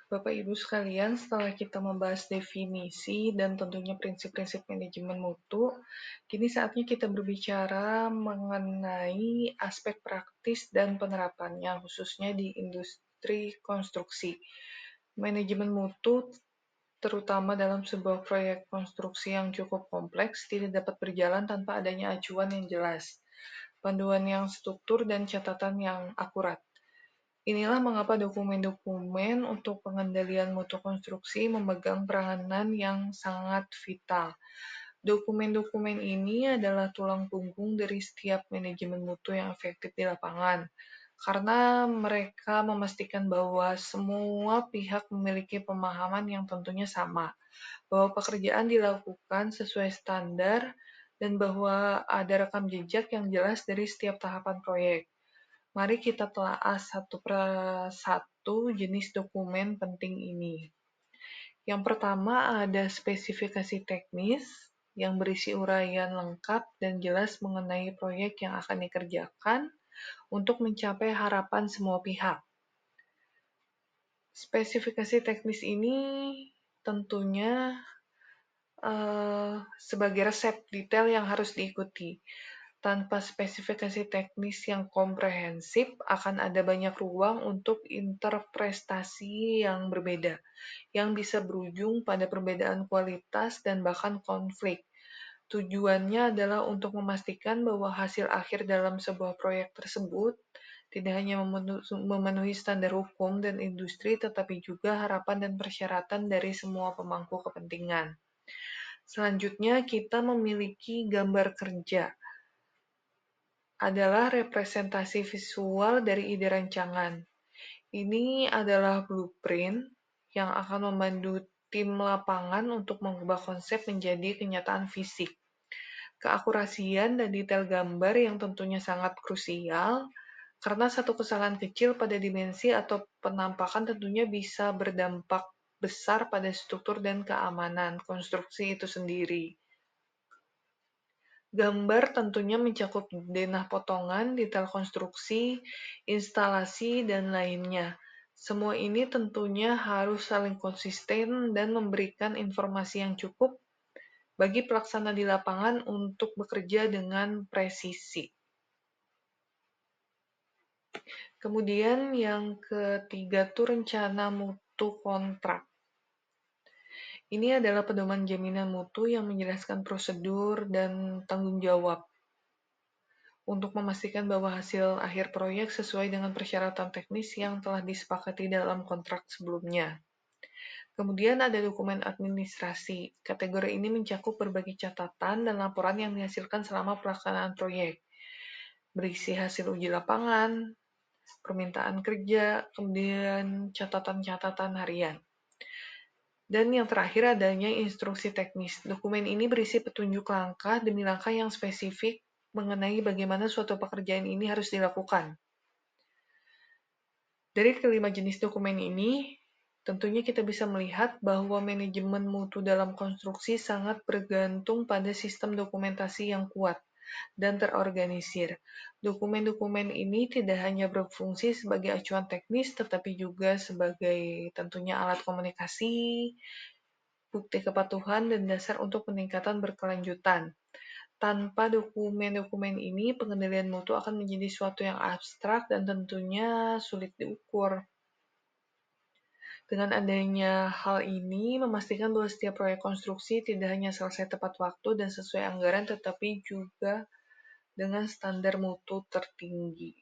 Bapak Ibu sekalian, setelah kita membahas definisi dan tentunya prinsip-prinsip manajemen mutu, kini saatnya kita berbicara mengenai aspek praktis dan penerapannya, khususnya di industri konstruksi. Manajemen mutu, terutama dalam sebuah proyek konstruksi yang cukup kompleks, tidak dapat berjalan tanpa adanya acuan yang jelas, panduan yang struktur, dan catatan yang akurat. Inilah mengapa dokumen-dokumen untuk pengendalian mutu konstruksi memegang peranan yang sangat vital. Dokumen-dokumen ini adalah tulang punggung dari setiap manajemen mutu yang efektif di lapangan, karena mereka memastikan bahwa semua pihak memiliki pemahaman yang tentunya sama, bahwa pekerjaan dilakukan sesuai standar, dan bahwa ada rekam jejak yang jelas dari setiap tahapan proyek. Mari kita telaah satu persatu jenis dokumen penting ini. Yang pertama ada spesifikasi teknis yang berisi uraian lengkap dan jelas mengenai proyek yang akan dikerjakan untuk mencapai harapan semua pihak. Spesifikasi teknis ini tentunya sebagai resep detail yang harus diikuti. Tanpa spesifikasi teknis yang komprehensif, akan ada banyak ruang untuk interpretasi yang berbeda, yang bisa berujung pada perbedaan kualitas dan bahkan konflik. Tujuannya adalah untuk memastikan bahwa hasil akhir dalam sebuah proyek tersebut tidak hanya memenuhi standar hukum dan industri, tetapi juga harapan dan persyaratan dari semua pemangku kepentingan. Selanjutnya, kita memiliki gambar kerja. Adalah representasi visual dari ide rancangan. Ini adalah blueprint yang akan membantu tim lapangan untuk mengubah konsep menjadi kenyataan fisik. Keakurasian dan detail gambar yang tentunya sangat krusial, karena satu kesalahan kecil pada dimensi atau penampakan tentunya bisa berdampak besar pada struktur dan keamanan konstruksi itu sendiri. Gambar tentunya mencakup denah potongan, detail konstruksi, instalasi, dan lainnya. Semua ini tentunya harus saling konsisten dan memberikan informasi yang cukup bagi pelaksana di lapangan untuk bekerja dengan presisi. Kemudian yang ketiga tuh rencana mutu kontrak. Ini adalah pedoman jaminan mutu yang menjelaskan prosedur dan tanggung jawab untuk memastikan bahwa hasil akhir proyek sesuai dengan persyaratan teknis yang telah disepakati dalam kontrak sebelumnya. Kemudian ada dokumen administrasi. Kategori ini mencakup berbagai catatan dan laporan yang dihasilkan selama pelaksanaan proyek, berisi hasil uji lapangan, permintaan kerja, kemudian catatan-catatan harian. Dan yang terakhir adanya instruksi teknis. Dokumen ini berisi petunjuk langkah demi langkah yang spesifik mengenai bagaimana suatu pekerjaan ini harus dilakukan. Dari kelima jenis dokumen ini, tentunya kita bisa melihat bahwa manajemen mutu dalam konstruksi sangat bergantung pada sistem dokumentasi yang kuat dan terorganisir. Dokumen-dokumen ini tidak hanya berfungsi sebagai acuan teknis, tetapi juga sebagai tentunya alat komunikasi, bukti kepatuhan, dan dasar untuk peningkatan berkelanjutan. Tanpa dokumen-dokumen ini, pengendalian mutu akan menjadi suatu yang abstrak dan tentunya sulit diukur. Dengan adanya hal ini, memastikan bahwa setiap proyek konstruksi tidak hanya selesai tepat waktu dan sesuai anggaran, tetapi juga dengan standar mutu tertinggi.